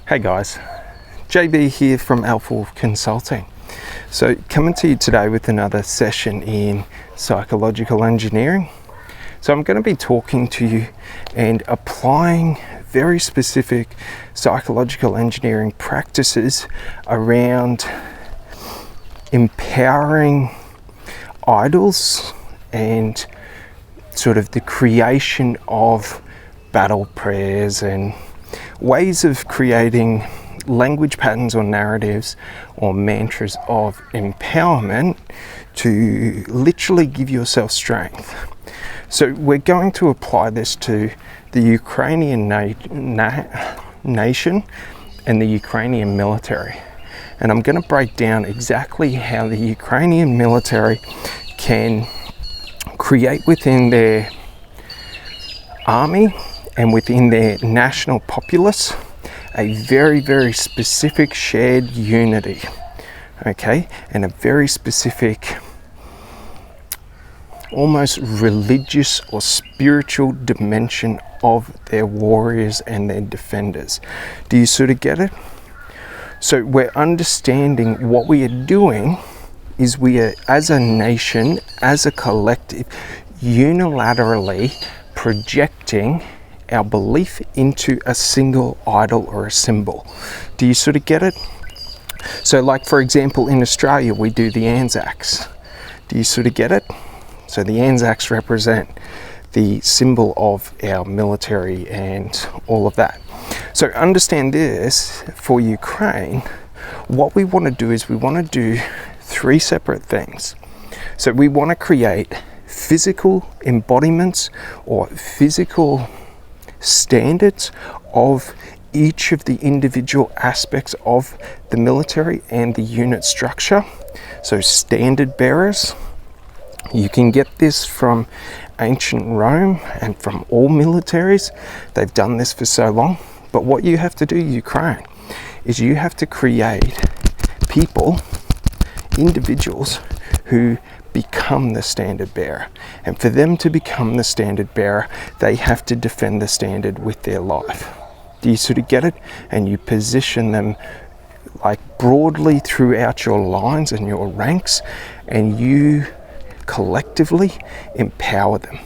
Hey guys, JB here from Alpha Wolf Consulting. So coming to you today with another session in psychological engineering. So I'm going to be talking to you and applying very specific psychological engineering practices around empowering idols and sort of the creation of battle prayers and ways of creating language patterns or narratives or mantras of empowerment to literally give yourself strength. So we're going to apply this to the Ukrainian nation and the Ukrainian military. And I'm going to break down exactly how the Ukrainian military can create within their army and within their national populace a very, very specific shared unity, okay, and a very specific almost religious or spiritual dimension of their warriors and their defenders. Do you sort of get it? So we're understanding what we are doing is we are, as a nation, as a collective, unilaterally projecting our belief into a single idol or a symbol. Do you sort of get it? So like, for example, in Australia, we do the Anzacs. Do you sort of get it? So the Anzacs represent the symbol of our military and all of that. So understand this, for Ukraine, what we want to do is we want to do three separate things. So we want to create physical embodiments or physical standards of each of the individual aspects of the military and the unit structure. So standard bearers, you can get this from ancient Rome and from all militaries. They've done this for so long. But what you have to do, Ukraine, is you have to create people, individuals who become the standard bearer. And for them to become the standard bearer, they have to defend the standard with their life. Do you sort of get it? And you position them like broadly throughout your lines and your ranks, and you collectively empower them.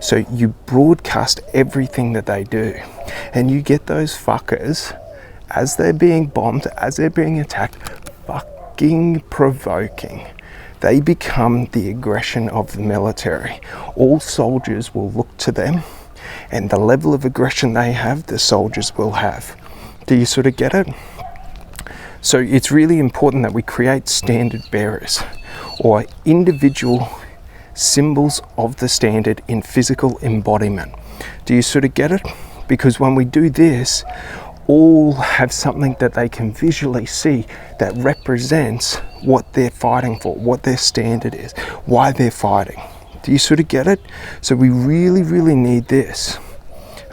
So you broadcast everything that they do, and you get those fuckers, as they're being bombed, as they're being attacked, fucking provoking. They become the aggression of the military. All soldiers will look to them, and the level of aggression they have, the soldiers will have. Do you sort of get it? So it's really important that we create standard bearers or individual symbols of the standard in physical embodiment. Do you sort of get it? Because when we do this, all have something that they can visually see that represents what they're fighting for, what their standard is, why they're fighting. Do you sort of get it? So we really, really need this,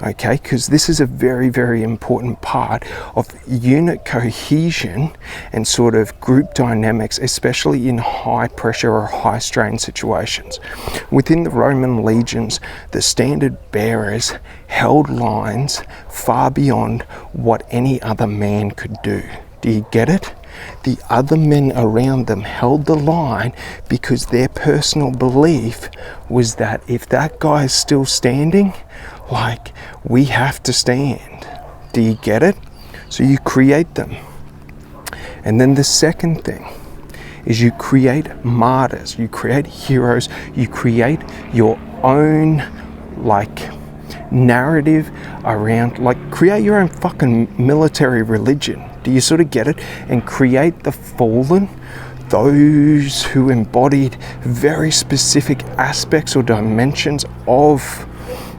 okay? Because this is a very, very important part of unit cohesion and sort of group dynamics, especially in high pressure or high strain situations. Within the Roman legions, the standard bearers held lines far beyond what any other man could do. Do you get it? The other men around them held the line because their personal belief was that if that guy is still standing, like, we have to stand. Do you get it? So you create them. And then the second thing is you create martyrs, you create heroes, you create your own, like, narrative around, like, create your own fucking military religion. Do you sort of get it? And create the fallen, those who embodied very specific aspects or dimensions of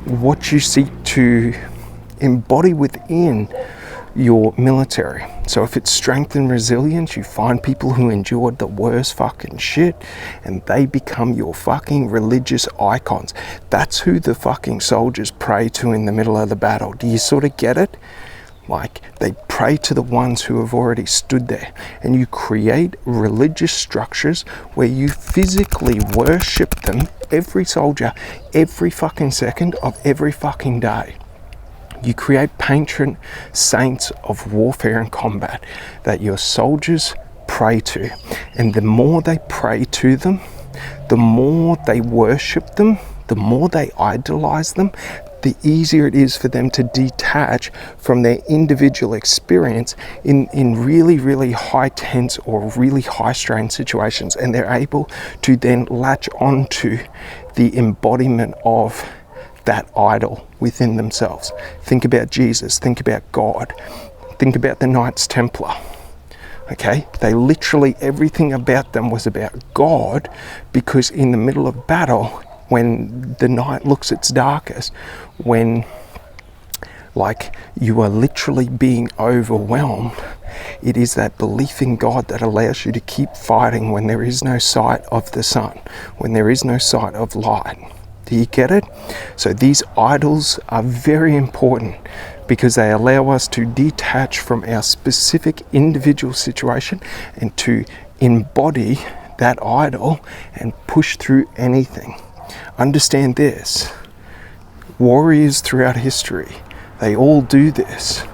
what you seek to embody within your military. So if it's strength and resilience, you find people who endured the worst fucking shit and they become your fucking religious icons. That's who the fucking soldiers pray to in the middle of the battle. Do you sort of get it? Like, they pray to the ones who have already stood there, and you create religious structures where you physically worship them, every soldier, every fucking second of every fucking day. You create patron saints of warfare and combat that your soldiers pray to. And the more they pray to them, the more they worship them, the more they idolize them, the easier it is for them to detach from their individual experience in really, really high tense or really high strain situations. And they're able to then latch onto the embodiment of that idol within themselves. Think about Jesus, think about God, think about the Knights Templar. Okay, they literally, everything about them was about God, because in the middle of battle, when the night looks its darkest, when like you are literally being overwhelmed, it is that belief in God that allows you to keep fighting when there is no sight of the sun, when there is no sight of light. Do you get it? So these idols are very important because they allow us to detach from our specific individual situation and to embody that idol and push through anything. Understand this. Warriors throughout history, they all do this.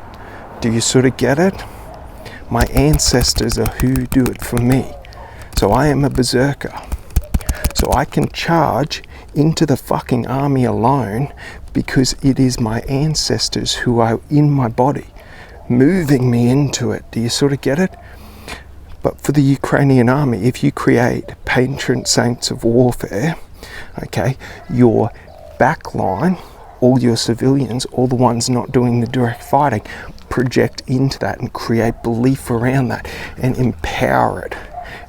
Do you sort of get it? My ancestors are who do it for me. So I am a berserker. So I can charge into the fucking army alone because it is my ancestors who are in my body, moving me into it. Do you sort of get it? But for the Ukrainian army, if you create patron saints of warfare, okay, your backline, all your civilians, all the ones not doing the direct fighting, project into that and create belief around that and empower it.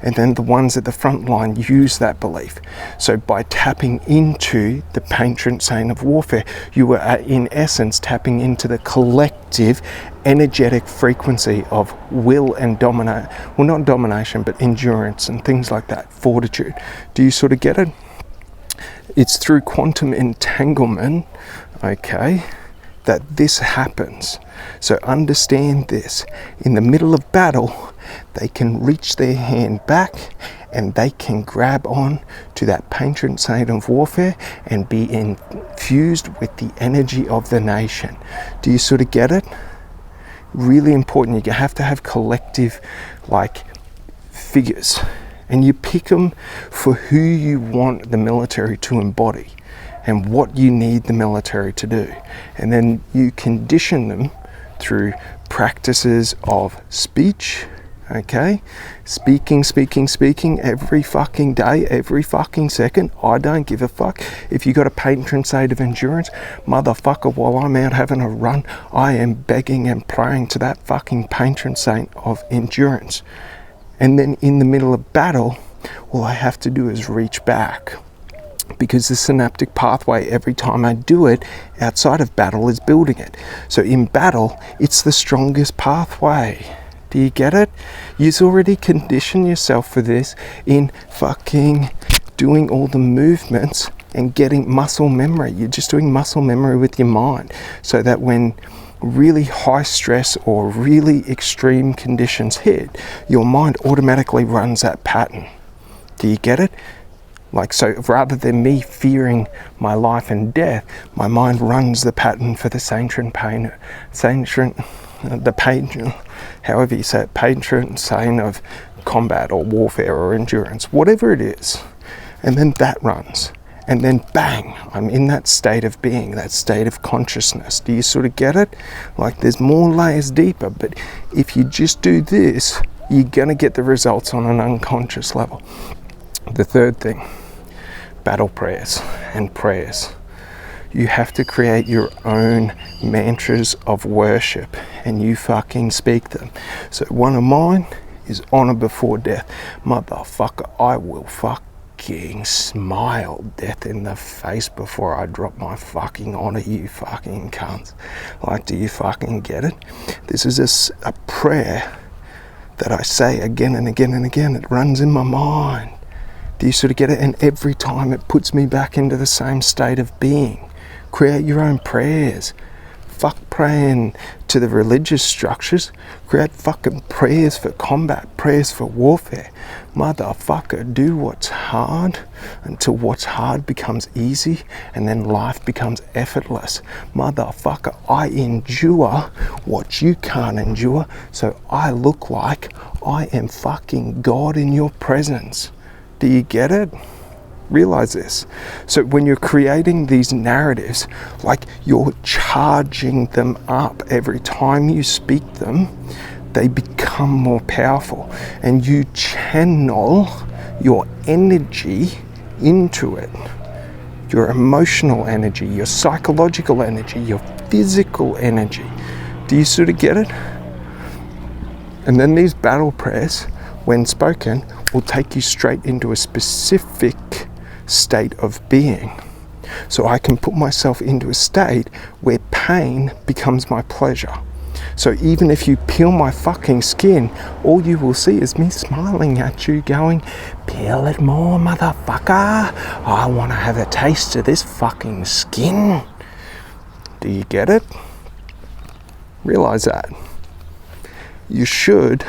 And then the ones at the front line use that belief. So by tapping into the patron saint of warfare, you are in essence tapping into the collective energetic frequency of will and dominate, well, not domination, but endurance and things like that, fortitude. Do you sort of get it? It's through quantum entanglement, okay, that this happens. So understand this. In the middle of battle, they can reach their hand back and they can grab on to that patron saint of warfare and be infused with the energy of the nation. Do you sort of get it? Really important. You have to have collective like figures, and you pick them for who you want the military to embody and what you need the military to do. And then you condition them through practices of speech, okay? Speaking every fucking day, every fucking second. I don't give a fuck. If you got a patron saint of endurance, motherfucker, while I'm out having a run, I am begging and praying to that fucking patron saint of endurance. And then in the middle of battle, all I have to do is reach back, because the synaptic pathway, every time I do it outside of battle, is building it. So in battle, it's the strongest pathway. Do you get it? You've already conditioned yourself for this in fucking doing all the movements and getting muscle memory. You're just doing muscle memory with your mind, so that when really high stress or really extreme conditions hit, your mind automatically runs that pattern. Do you get it? Like, so rather than me fearing my life and death, my mind runs the pattern for the however you say it, patron saint of combat or warfare or endurance, whatever it is. And then that runs. And then bang, I'm in that state of being, that state of consciousness. Do you sort of get it? Like, there's more layers deeper, but if you just do this, you're going to get the results on an unconscious level. The third thing, battle prayers and prayers. You have to create your own mantras of worship and you fucking speak them. So one of mine is honor before death. Motherfucker, I will fucking smile death in the face before I drop my fucking honor, you fucking cunts. Like, do you fucking get it? This is a prayer that I say again and again and again. It runs in my mind. Do you sort of get it? And every time it puts me back into the same state of being. Create your own prayers. Fuck praying to the religious structures. Create fucking prayers for combat, prayers for warfare. Motherfucker, do what's hard until what's hard becomes easy, and then life becomes effortless. Motherfucker, I endure what you can't endure, so I look like I am fucking God in your presence. Do you get it? Realize this. So when you're creating these narratives, like you're charging them up every time you speak them, they become more powerful, and you channel your energy into it. Your emotional energy, your psychological energy, your physical energy. Do you sort of get it? And then these battle prayers, when spoken, will take you straight into a specific state of being. So I can put myself into a state where pain becomes my pleasure. So even if you peel my fucking skin, all you will see is me smiling at you going, peel it more, motherfucker. I want to have a taste of this fucking skin. Do you get it? Realize that. You should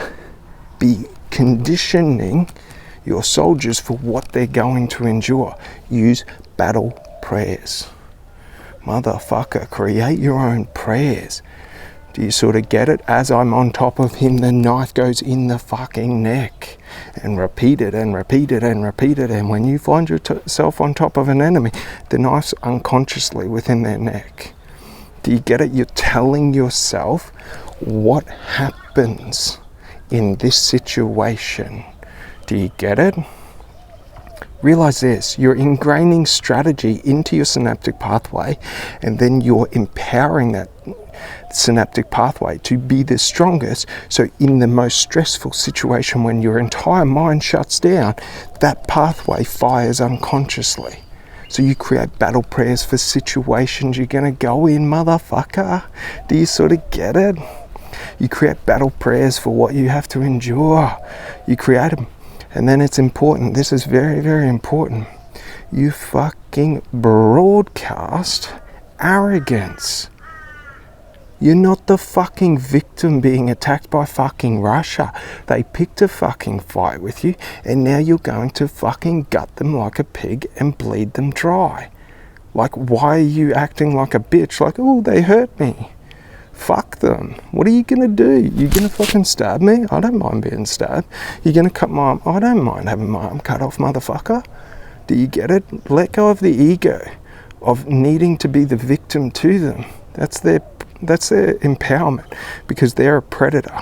be conditioning your soldiers for what they're going to endure. Use battle prayers. Motherfucker, create your own prayers. Do you sort of get it? As I'm on top of him, the knife goes in the fucking neck. And repeat it and repeat it and repeat it. And when you find yourself on top of an enemy, the knife's unconsciously within their neck. Do you get it? You're telling yourself what happens in this situation. Do you get it? Realize this, you're ingraining strategy into your synaptic pathway, and then you're empowering that synaptic pathway to be the strongest. So in the most stressful situation, when your entire mind shuts down, that pathway fires unconsciously. So you create battle prayers for situations you're gonna go in, motherfucker. Do you sort of get it? You create battle prayers for what you have to endure. You create them. And then it's important, this is very, very important, you fucking broadcast arrogance. You're not the fucking victim being attacked by fucking Russia. They picked a fucking fight with you, and now you're going to fucking gut them like a pig and bleed them dry. Like, why are you acting like a bitch? Like, oh, they hurt me. Fuck them. What are you gonna do? You gonna fucking stab me? I don't mind being stabbed. You gonna cut my arm? I don't mind having my arm cut off, motherfucker. Do you get it? Let go of the ego of needing to be the victim to them. That's their empowerment, because they're a predator.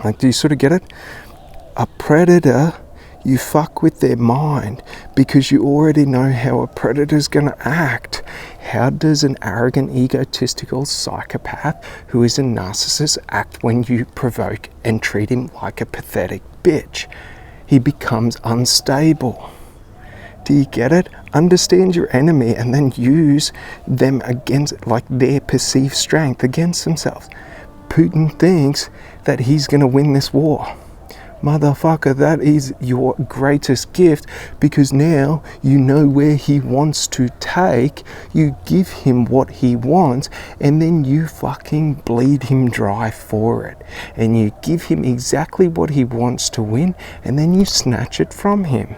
Like, do you sort of get it? A predator, you fuck with their mind because you already know how a predator's gonna act. How does an arrogant, egotistical psychopath who is a narcissist act when you provoke and treat him like a pathetic bitch? He becomes unstable. Do you get it? Understand your enemy and then use them against, like, their perceived strength against themselves. Putin thinks that he's going to win this war. Motherfucker, that is your greatest gift, because now you know where he wants to take. You give him what he wants, and then you fucking bleed him dry for it. And you give him exactly what he wants to win, and then you snatch it from him.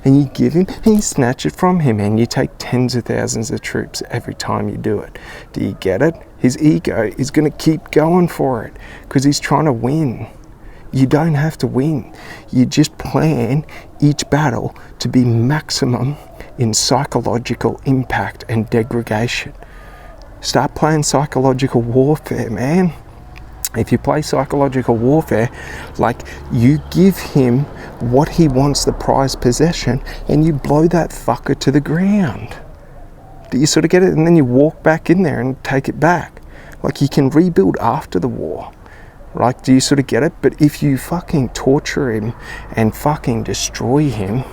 And you give him, and you snatch it from him, and you take tens of thousands of troops every time you do it. Do you get it? His ego is going to keep going for it, because he's trying to win. You don't have to win. You just plan each battle to be maximum in psychological impact and degradation. Start playing psychological warfare, man. If you play psychological warfare, like, you give him what he wants, the prized possession, and you blow that fucker to the ground. Do you sort of get it? And then you walk back in there and take it back. Like, you can rebuild after the war. Like, do you sort of get it? But if you fucking torture him and fucking destroy him,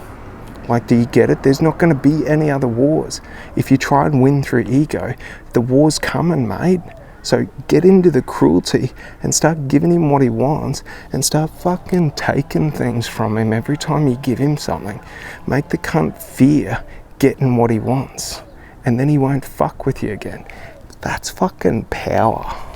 like, do you get it? There's not going to be any other wars. If you try and win through ego, the war's coming, mate. So get into the cruelty and start giving him what he wants, and start fucking taking things from him every time you give him something. Make the cunt fear getting what he wants, and then he won't fuck with you again. That's fucking power.